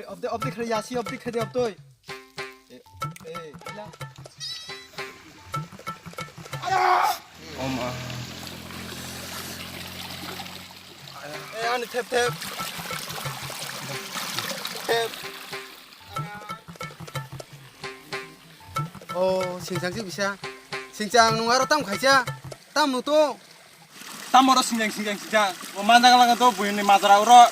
अब देख रही यासी अब दिख रही अब तो Oma. 아니 탭 생장지 비샤 생장 농아로 땀 가자 땀 또 Tamoro sinjang. Manjang lang to buin ni mazara uro.